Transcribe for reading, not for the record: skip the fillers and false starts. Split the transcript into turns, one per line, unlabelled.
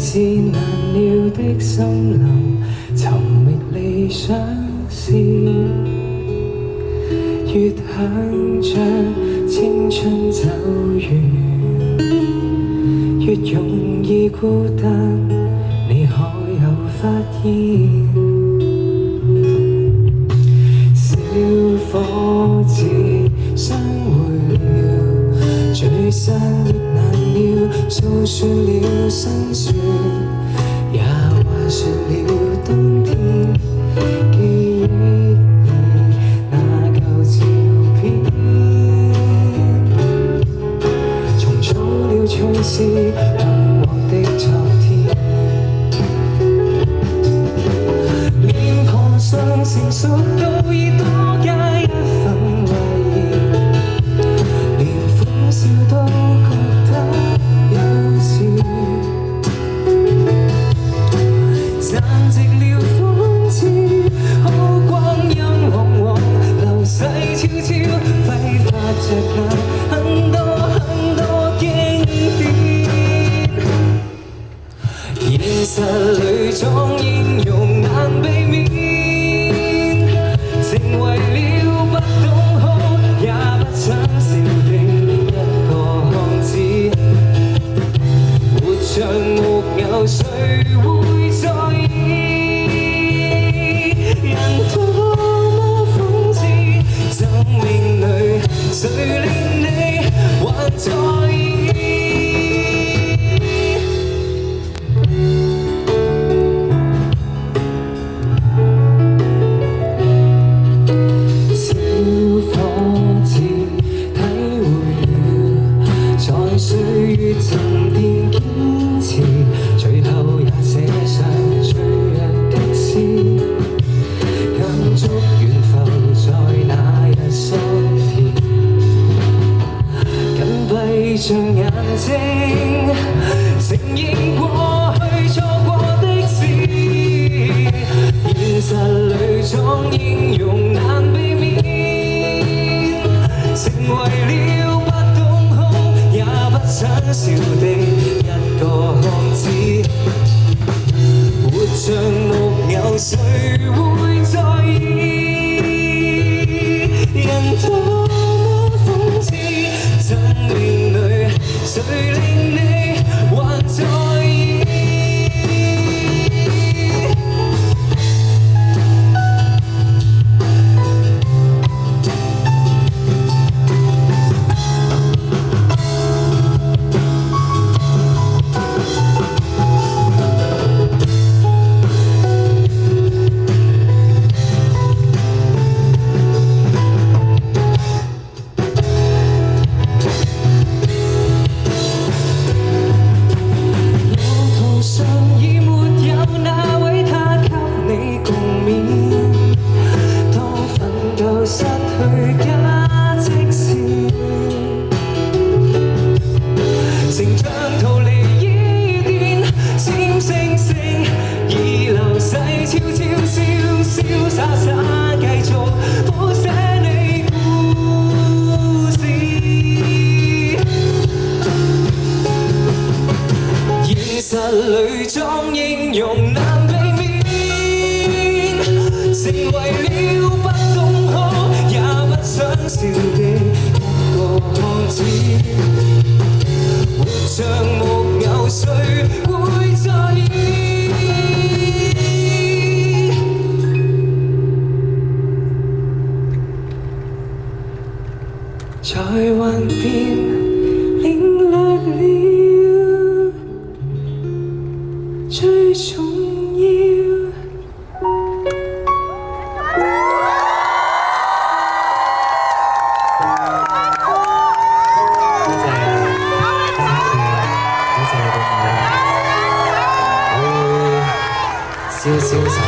是難料的森林，尋覓理想是越向着青春走遠，越容易孤單。你可有發現？小伙子相會了，聚散亦難料，訴說了辛酸，也話說了當天記憶裏那舊照片，重組了趣事同我的昨天，臉龐上成熟到已多加一份懷疑，連歡笑都覺得幼稚，賺值了歡笑，好光陰往往流逝悄悄，揮發着那很多經典，現實裏裝英雄難避免，成為了不懂好也不想笑的一個漢子，活像木偶誰會在意？人多麼諷刺，生命裏誰令你還在意？小伙子體會了，在歲月沉澱堅持，最後也寫上脆弱的詩，更祝願浮在那日桑田，緊閉着眼睛，承認過去錯過的事，現實裏裝英雄難避免，成為了不懂好也不想笑的一個漢子，活像木偶誰會在意？人多麼諷刺，生命裏誰令你還在意？失去價值時，成長逃離伊甸，閃星星已流逝，悄悄瀟瀟灑灑繼續譜寫你故事，現實裏裝英雄難避免，成為了不懂好也不想笑的一個漢子，活像木偶誰會在意？在幻變領略了最重要。
瀟瀟灑